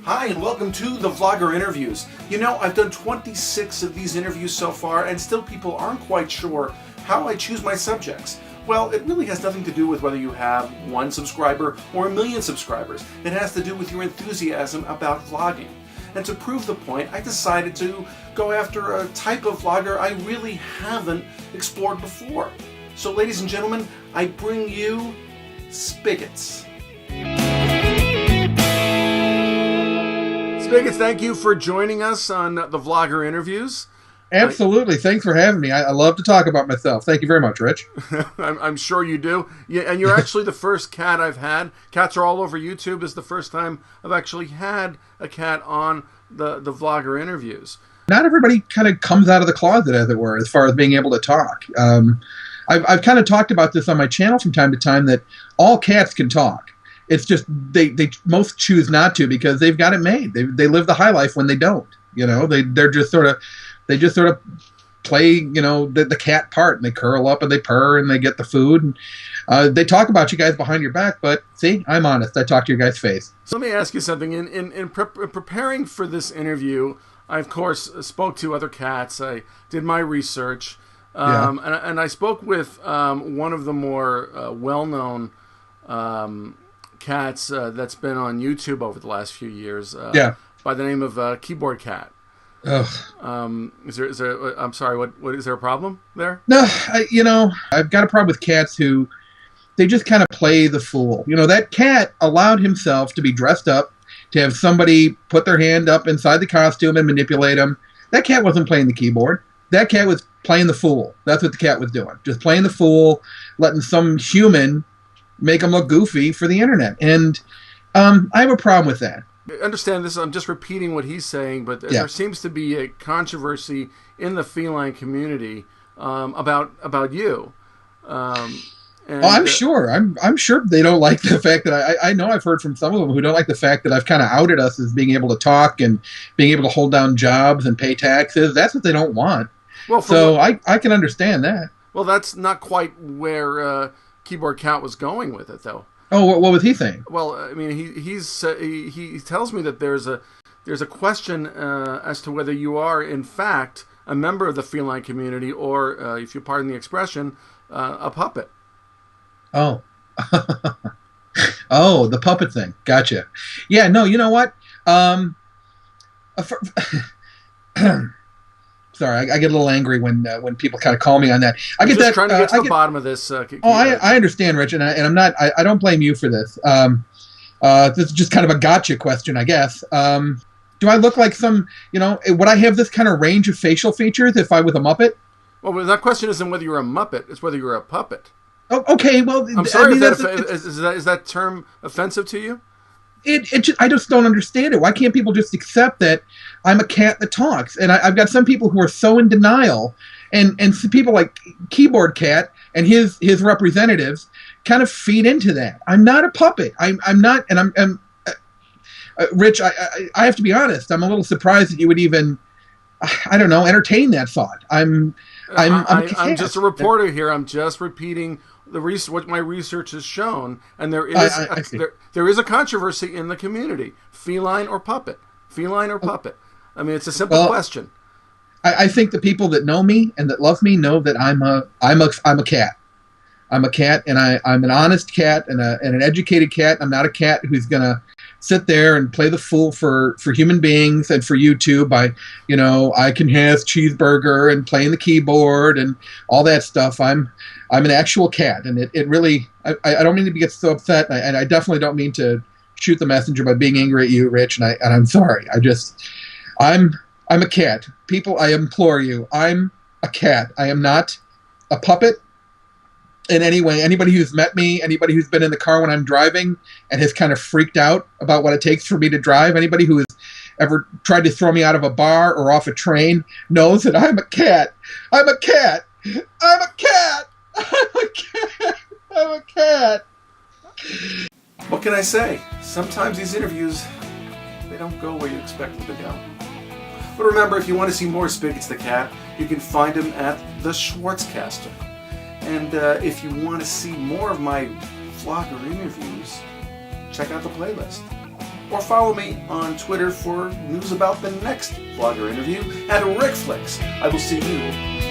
Hi, and welcome to the Vlogger Interviews. You know, I've done 26 of these interviews so far, and still people aren't quite sure how I choose my subjects. Well, it really has nothing to do with whether you have 1 subscriber or 1,000,000 subscribers. It has to do with your enthusiasm about vlogging. And to prove the point, I decided to go after a type of vlogger I really haven't explored before. So ladies and gentlemen, I bring you Spiggitz. Spiggitz, thank you for joining us on the Vlogger Interviews. Absolutely. Thanks for having me. I love to talk about myself. Thank you very much, Rich. I'm sure you do. Yeah, and you're actually the first cat I've had. Cats are all over YouTube. This is the first time I've actually had a cat on the Vlogger Interviews. Not everybody kind of comes out of the closet, as it were, as far as being able to talk. I've kind of talked about this on my channel from time to time, that all cats can talk. It's just they most choose not to because they've got it made. They live the high life when they don't. You know, they just sort of play, you know, the cat part, and they curl up and they purr and they get the food. And they talk about you guys behind your back, but see, I'm honest. I talk to your guys' face. So let me ask you something. In preparing for this interview, I of course spoke to other cats. I did my research, and I spoke with one of the more well-known cats that's been on YouTube over the last few years. By the name of Keyboard Cat. Ugh. Is there? I'm sorry. What is there a problem there? No, I've got a problem with cats who they just kind of play the fool. You know, that cat allowed himself to be dressed up, to have somebody put their hand up inside the costume and manipulate him. That cat wasn't playing the keyboard. That cat was playing the fool. That's what the cat was doing. Just playing the fool, letting some human make him look goofy for the internet. And I have a problem with that. Understand this, I'm just repeating what he's saying, but there seems to be a controversy in the feline community about you. I'm sure. I'm sure they don't like the fact that I know I've heard from some of them who don't like the fact that I've kind of outed us as being able to talk and being able to hold down jobs and pay taxes. That's what they don't want. Well, so I can understand that. Well, that's not quite where Keyboard Cat was going with it, though. Oh, what was he saying? Well, I mean, he tells me that there's a question as to whether you are in fact a member of the feline community, or, if you pardon the expression, a puppet. Oh, oh, the puppet thing. Gotcha. Yeah. No, you know what? Sorry, I get a little angry when people kind of call me on that. I'm just trying to get to the bottom of this. I understand, Rich, and I'm not. I don't blame you for this. This is just kind of a gotcha question, I guess. Do I look like some? You know, would I have this kind of range of facial features if I was a Muppet? Well, that question isn't whether you're a Muppet; it's whether you're a puppet. Oh, okay. Well, I'm sorry. Is that term offensive to you? I just don't understand it. Why can't people just accept that I'm a cat that talks? And I've got some people who are so in denial, and some people like Keyboard Cat and his representatives kind of feed into that. I'm not a puppet. I'm not, and I'm Rich. I have to be honest. I'm a little surprised that you would even, I don't know, entertain that thought. I'm just a reporter here. I'm just repeating what my research has shown, and there is a controversy in the community: feline or puppet. Feline or puppet. I mean, it's a simple question. I think the people that know me and that love me know that I'm a cat. I'm a cat, and I'm an honest cat and an educated cat. I'm not a cat who's gonna sit there and play the fool for human beings and for YouTube by, you know, I can have cheeseburger and playing the keyboard and all that stuff. I'm an actual cat, and it really, I don't mean to get so upset, and I definitely don't mean to shoot the messenger by being angry at you, Rich, and I'm sorry. I'm a cat. People, I implore you, I'm a cat. I am not a puppet in any way. Anybody who's met me, anybody who's been in the car when I'm driving and has kind of freaked out about what it takes for me to drive, anybody who has ever tried to throw me out of a bar or off a train knows that I'm a cat. I'm a cat. I'm a cat. I'm a cat. I'm a cat. What can I say? Sometimes these interviews, they don't go where you expect them to go. But remember, if you want to see more Spiggitz the Cat, you can find him at the Schwartzcaster. And if you want to see more of my vlogger interviews, check out the playlist. or follow me on Twitter for news about the next vlogger interview at RickFlix. I will see you